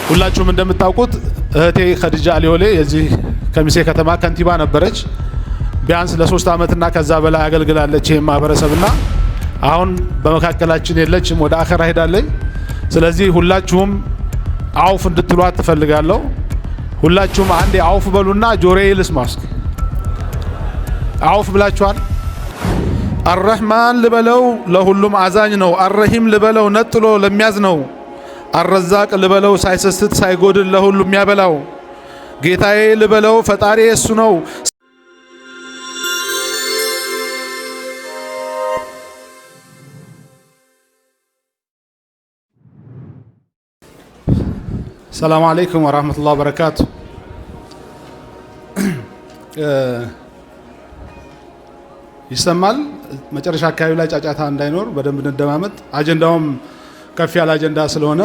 ሁላችሁም እንደምታውቁት እህቴ ኸዲጃ አሊዮሌ የዚህ ከሚሴ ከተማ ከንቲባ ነበረች። ቢያንስ ለ3 አመትና ከዛ በላይ አገልግላለች ይሄን ማህበረሰብና አሁን በመካከላችን የለችም፣ ወደ አኸራ ሄዳለች። ስለዚህ ሁላችሁም አውፍ እንድትሏት ትፈልጋለሁ። ሁላችሁም አንዴ አውፍ በሉና ጆሮዬ ልስማ እስኪ። አውፍ ብላችኋል። አርረህማን ልበለው ለሁሉም አዛኝ ነው። አርረሂም ልበለው ነጥሎ ለሚያዝ ነው። አረዛቅ ልበለው ሳይሰስት ሳይጎድል ለሁሉም የሚያበላው። ጌታዬ ልበለው ፈጣሪ እሱ ነው። ሰላም አለይኩም ወራህመቱላሂ ወበረካቱ። ይሰማል? መጨረሻ አካባቢ ላይ ጫጫታ እንዳይኖር በደንብ እንደማመጥ። አጀንዳውም ከፍ ያለ አጀንዳ ስለሆነ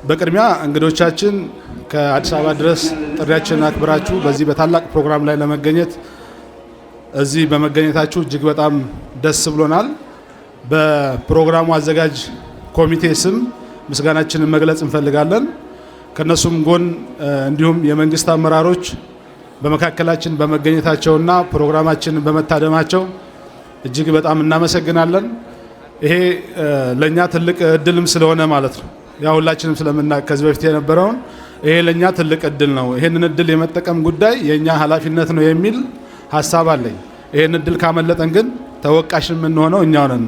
በቅድሚያ እንግዶቻችን ከአዲስ አበባ ድረስ ጥሪያችንን አክብራችሁ በዚህ በታላቅ ፕሮግራም ላይ ለመገኘት እዚህ በመገኘታችሁ እጅግ በጣም ደስ ብሎናል። በፕሮግራሙ አዘጋጅ ኮሚቴ ስም ምስጋናችንን መግለጽ እንፈልጋለን። ከነሱም ጎን እንዲሁም የመንግስት አመራሮች በመካከላችን በመገኘታቸውና ፕሮግራማችንን በመታደማቸው እጅግ በጣም እናመሰግናለን። ይሄ ለኛ ትልቅ እድልም ስለሆነ ማለት ነው። ያው ሁላችንም ስለምናውቅ ከዚህ በፊት የነበረውን ይሄ ለኛ ትልቅ እድል ነው። ይሄንን እድል የመጠቀም ጉዳይ የኛ ኃላፊነት ነው የሚል ሀሳብ አለኝ። ይሄን እድል ካመለጠን ግን ተወቃሽ የምንሆነው እኛው ነን።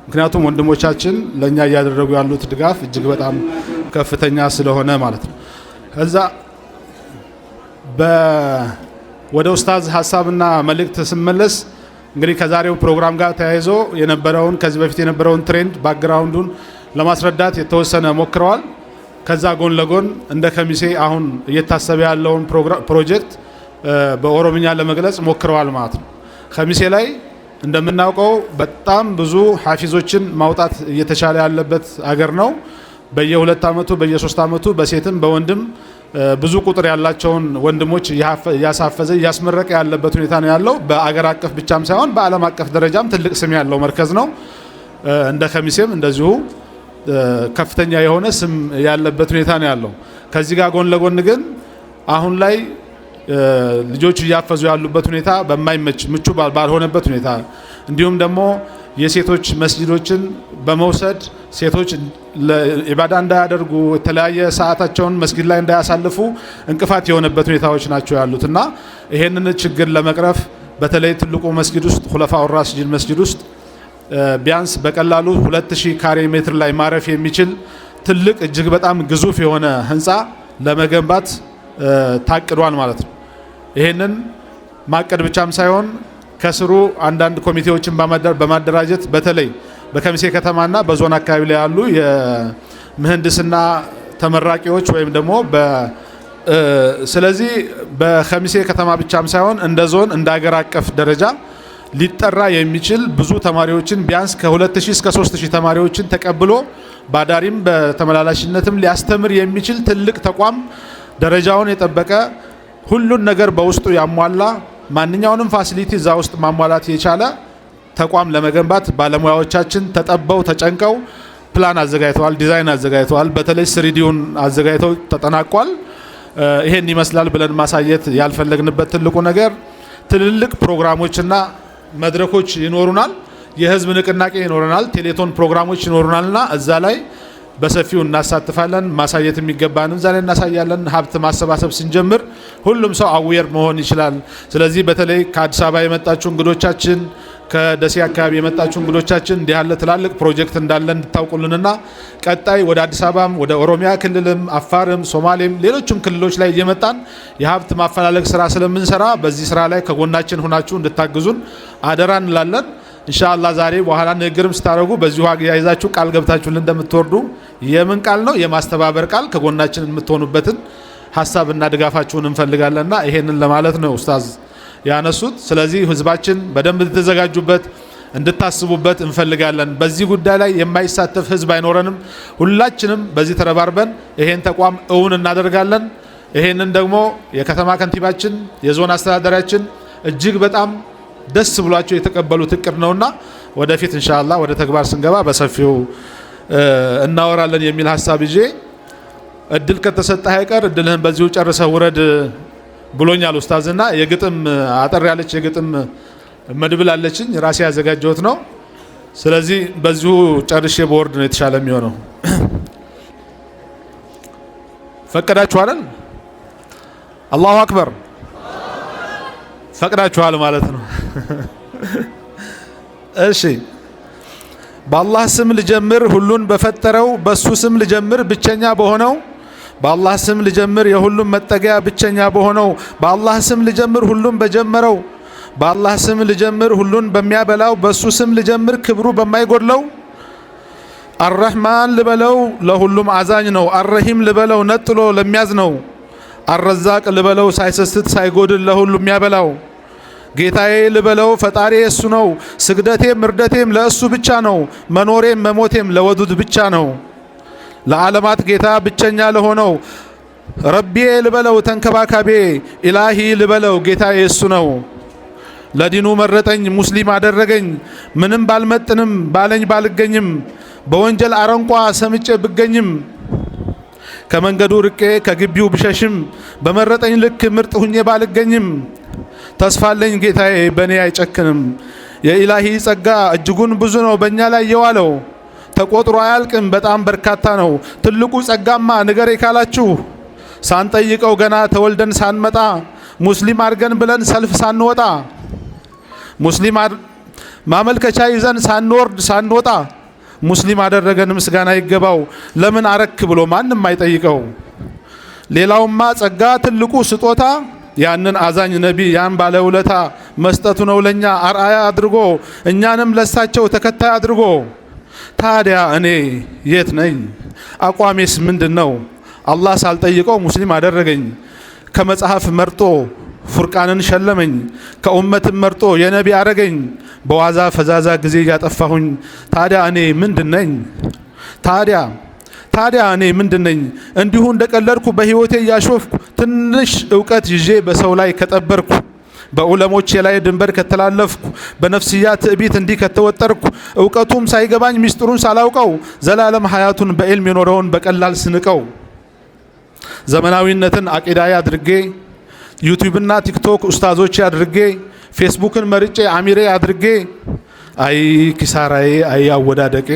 ምክንያቱም ወንድሞቻችን ለኛ እያደረጉ ያሉት ድጋፍ እጅግ በጣም ከፍተኛ ስለሆነ ማለት ነው። እዛ ወደ ኡስታዝ ሀሳብና መልእክት ስመለስ እንግዲህ ከዛሬው ፕሮግራም ጋር ተያይዞ የነበረውን ከዚህ በፊት የነበረውን ትሬንድ ባክግራውንዱን ለማስረዳት የተወሰነ ሞክረዋል። ከዛ ጎን ለጎን እንደ ከሚሴ አሁን እየታሰበ ያለውን ፕሮጀክት በኦሮምኛ ለመግለጽ ሞክረዋል ማለት ነው። ከሚሴ ላይ እንደምናውቀው በጣም ብዙ ሐፊዞችን ማውጣት እየተቻለ ያለበት አገር ነው። በየ2 አመቱ በየ3 አመቱ በሴትም በወንድም ብዙ ቁጥር ያላቸውን ወንድሞች እያሳፈዘ እያስመረቀ ያለበት ሁኔታ ነው ያለው። በአገር አቀፍ ብቻም ሳይሆን በዓለም አቀፍ ደረጃም ትልቅ ስም ያለው መርከዝ ነው። እንደ ከሚሴም እንደዚሁ ከፍተኛ የሆነ ስም ያለበት ሁኔታ ነው ያለው። ከዚህ ጋር ጎን ለጎን ግን አሁን ላይ ልጆች እያፈዙ ያሉበት ሁኔታ በማይመች ምቹ ባልሆነበት ሁኔታ እንዲሁም ደግሞ የሴቶች መስጂዶችን በመውሰድ ሴቶች ኢባዳ እንዳያደርጉ የተለያየ ሰዓታቸውን መስጊድ ላይ እንዳያሳልፉ እንቅፋት የሆነበት ሁኔታዎች ናቸው ያሉትና ይሄንን ችግር ለመቅረፍ በተለይ ትልቁ መስጊድ ውስጥ ኹለፋኡ ራሺዲን መስጊድ ውስጥ ቢያንስ በቀላሉ 2000 ካሬ ሜትር ላይ ማረፍ የሚችል ትልቅ እጅግ በጣም ግዙፍ የሆነ ህንፃ ለመገንባት ታቅዷል ማለት ነው። ይሄንን ማቀድ ብቻም ሳይሆን ከስሩ አንዳንድ ኮሚቴዎችን በማደራጀት በተለይ በከሚሴ ከተማና በዞን አካባቢ ላይ ያሉ የምህንድስና ተመራቂዎች ወይም ደግሞ ስለዚህ በከሚሴ ከተማ ብቻም ሳይሆን እንደ ዞን እንደ ሀገር አቀፍ ደረጃ ሊጠራ የሚችል ብዙ ተማሪዎችን ቢያንስ ከ2000 እስከ 3000 ተማሪዎችን ተቀብሎ ባዳሪም በተመላላሽነትም ሊያስተምር የሚችል ትልቅ ተቋም ደረጃውን የጠበቀ ሁሉን ነገር በውስጡ ያሟላ ማንኛውንም ፋሲሊቲ እዛ ውስጥ ማሟላት የቻለ ተቋም ለመገንባት ባለሙያዎቻችን ተጠበው ተጨንቀው ፕላን አዘጋጅተዋል፣ ዲዛይን አዘጋጅተዋል። በተለይ ስሪዲውን አዘጋጅተው ተጠናቋል። ይሄን ይመስላል ብለን ማሳየት ያልፈለግንበት ትልቁ ነገር ትልልቅ ፕሮግራሞችና መድረኮች ይኖሩናል። የህዝብ ንቅናቄ ይኖረናል፣ ቴሌቶን ፕሮግራሞች ይኖሩናልና እዛ ላይ በሰፊው እናሳትፋለን። ማሳየት የሚገባንም ዛሬ እናሳያለን። ሀብት ማሰባሰብ ስንጀምር ሁሉም ሰው አዌር መሆን ይችላል። ስለዚህ በተለይ ከአዲስ አበባ የመጣችሁ እንግዶቻችን፣ ከደሴ አካባቢ የመጣችሁ እንግዶቻችን እንዲህ ያለ ትላልቅ ፕሮጀክት እንዳለ እንድታውቁልንና ቀጣይ ወደ አዲስ አበባም ወደ ኦሮሚያ ክልልም አፋርም ሶማሌም ሌሎችም ክልሎች ላይ እየመጣን የሀብት ማፈላለግ ስራ ስለምንሰራ በዚህ ስራ ላይ ከጎናችን ሆናችሁ እንድታግዙን አደራ እንላለን። ኢንሻአላህ ዛሬ በኋላ ንግግርም ስታረጉ በዚሁ አያይዛችሁ ቃል ገብታችሁልን እንደምትወርዱ የምን ቃል ነው? የማስተባበር ቃል ከጎናችን የምትሆኑበትን ሐሳብና ድጋፋችሁን እንፈልጋለንና ይሄንን ለማለት ነው ኡስታዝ ያነሱት። ስለዚህ ህዝባችን በደንብ እንድትዘጋጁበት እንድታስቡበት እንፈልጋለን። በዚህ ጉዳይ ላይ የማይሳተፍ ህዝብ አይኖረንም። ሁላችንም በዚህ ተረባርበን ይሄን ተቋም እውን እናደርጋለን። ይሄንን ደግሞ የከተማ ከንቲባችን የዞን አስተዳዳሪያችን እጅግ በጣም ደስ ብሏቸው የተቀበሉት እቅድ ነውና ወደፊት ኢንሻአላህ ወደ ተግባር ስንገባ በሰፊው እናወራለን የሚል ሐሳብ ይዤ እድል ከተሰጠህ አይቀር እድልህን በዚሁ ጨርሰህ ውረድ ብሎኛል ኡስታዝና የግጥም አጠር ያለች የግጥም መድብል አለችኝ ራሴ ያዘጋጀሁት ነው። ስለዚህ በዚሁ ጨርሼ በወርድ ነው የተሻለ የሚሆነው። ፈቀዳችሁ አይደል? አላሁ አክበር ፈቅዳችኋል ማለት ነው። እሺ በአላህ ስም ልጀምር ሁሉን በፈጠረው በሱ ስም ልጀምር ብቸኛ በሆነው በአላህ ስም ልጀምር የሁሉም መጠጊያ ብቸኛ በሆነው በአላህ ስም ልጀምር ሁሉን በጀመረው በአላህ ስም ልጀምር ሁሉን በሚያበላው በሱ ስም ልጀምር ክብሩ በማይጎድለው አርረህማን ልበለው ለሁሉም አዛኝ ነው አርረሂም ልበለው ነጥሎ ለሚያዝነው አርረዛቅ ልበለው ሳይሰስት ሳይጎድል ለሁሉም የሚያበላው ጌታዬ ልበለው ፈጣሪ እሱ ነው ስግደቴም እርደቴም ለእሱ ብቻ ነው መኖሬም መሞቴም ለወዱድ ብቻ ነው ለዓለማት ጌታ ብቸኛ ለሆነው ረቢዬ ልበለው ተንከባካቤ ኢላሂ ልበለው ጌታዬ እሱ ነው ለዲኑ መረጠኝ ሙስሊም አደረገኝ ምንም ባልመጥንም ባለኝ ባልገኝም በወንጀል አረንቋ ሰምጬ ብገኝም ከመንገዱ ርቄ ከግቢው ብሸሽም በመረጠኝ ልክ ምርጥ ሁኜ ባልገኝም ተስፋለኝ ጌታዬ በኔ አይጨክንም የኢላሂ ጸጋ እጅጉን ብዙ ነው በእኛ ላይ የዋለው ተቆጥሮ አያልቅም በጣም በርካታ ነው ትልቁ ጸጋማ ንገሬ ካላችሁ ሳንጠይቀው ገና ተወልደን ሳንመጣ ሙስሊም አድርገን ብለን ሰልፍ ሳንወጣ ሙስሊም ማመልከቻ ይዘን ሳንወርድ ሳንወጣ ሙስሊም አደረገን ምስጋና ይገባው ለምን አረክ ብሎ ማንም አይጠይቀው ሌላውማ ጸጋ ትልቁ ስጦታ ያንን አዛኝ ነቢ ያን ባለውለታ መስጠቱ ነው ለኛ አርአያ አድርጎ እኛንም ለሳቸው ተከታይ አድርጎ ታዲያ እኔ የት ነኝ አቋሜስ ምንድነው አላህ ሳልጠይቀው ሙስሊም አደረገኝ ከመጽሐፍ መርጦ ፉርቃንን ሸለመኝ ከኡመትም መርጦ የነቢ አረገኝ በዋዛ ፈዛዛ ጊዜ ያጠፋሁኝ ታዲያ እኔ ምንድነኝ ታዲያ እኔ ምንድነኝ እንዲሁ እንደቀለድኩ በህይወቴ ያሾፍኩ ትንሽ ዕውቀት ይዤ በሰው ላይ ከጠበርኩ በዑለሞቼ ላይ ድንበር ከተላለፍኩ በነፍስያ ትዕቢት እንዲህ ከተወጠርኩ ዕውቀቱም ሳይገባኝ ሚስጥሩን ሳላውቀው ዘላለም ሐያቱን በዕልም የኖረውን በቀላል ስንቀው ዘመናዊነትን አቂዳዬ አድርጌ ዩቲዩብና ቲክቶክ ኡስታዞቼ አድርጌ ፌስቡክን መርጬ አሚሬ አድርጌ አይ ኪሳራዬ አይ አወዳደቄ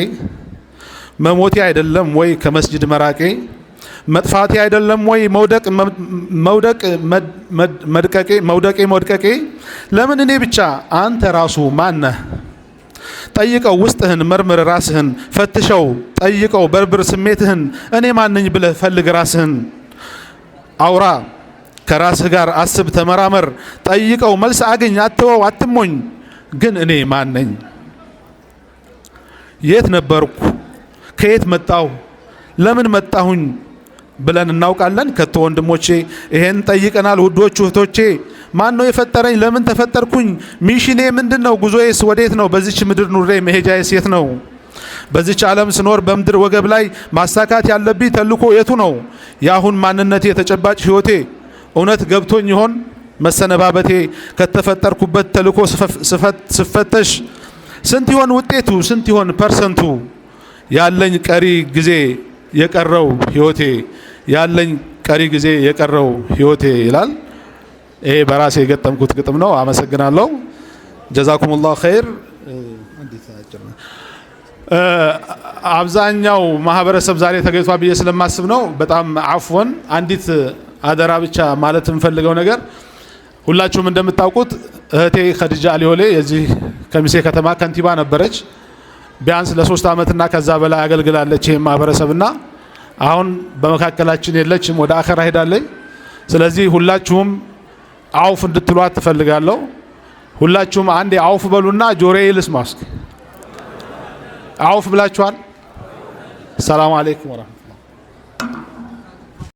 መሞቴ አይደለም ወይ ከመስጂድ መራቄ መጥፋቴ አይደለም ወይ መውደቄ ለምን እኔ ብቻ አንተ ራሱ ማነህ ጠይቀው ውስጥህን መርምር ራስህን ፈትሸው ጠይቀው በርብር ስሜትህን እኔ ማንኝ ብለህ ፈልግ ራስህን አውራ ከራስህ ጋር አስብ ተመራመር ጠይቀው መልስ አግኝ አትወው አትሞኝ ግን እኔ ማንኝ የት ነበርኩ ከየት መጣሁ ለምን መጣሁኝ ብለን እናውቃለን ከቶ ወንድሞቼ ይሄን ጠይቀናል ውዶቹ እህቶቼ ማን ነው የፈጠረኝ ለምን ተፈጠርኩኝ ሚሽኔ ምንድነው ጉዞዬስ ወዴት ነው በዚች ምድር ኑሬ መሄጃዬስ የት ነው በዚች ዓለም ስኖር በምድር ወገብ ላይ ማሳካት ያለብኝ ተልኮ የቱ ነው ያሁን ማንነቴ የተጨባጭ ህይወቴ እውነት ገብቶኝ ይሆን መሰነባበቴ ከተፈጠርኩበት ተልኮ ስፈተሽ ስንት ይሆን ውጤቱ ስንት ይሆን ፐርሰንቱ ያለኝ ቀሪ ጊዜ የቀረው ህይወቴ ያለኝ ቀሪ ጊዜ የቀረው ህይወቴ ይላል ይሄ በራሴ የገጠምኩት ግጥም ነው አመሰግናለሁ ጀዛኩሙላሁ ኸይር አብዛኛው ማህበረሰብ ዛሬ ተገኝቷል ብዬ ስለማስብ ነው በጣም አፍወን አንዲት አደራ ብቻ ማለት እንፈልገው ነገር ሁላችሁም እንደምታውቁት እህቴ ኸዲጃ አሊዮሌ የዚህ ከሚሴ ከተማ ከንቲባ ነበረች ቢያንስ ለ3 አመትና ከዛ በላይ አገልግላለች ይሄ ማህበረሰብና አሁን በመካከላችን የለችም ወደ አኺራ ሄዳለች ስለዚህ ሁላችሁም አውፍ እንድትሏት ተፈልጋለሁ ሁላችሁም አንዴ አውፍ በሉና ጆሮዬ ልስማ እስኪ አውፍ ብላችኋል ሰላም አለይኩም ወራህመቱላህ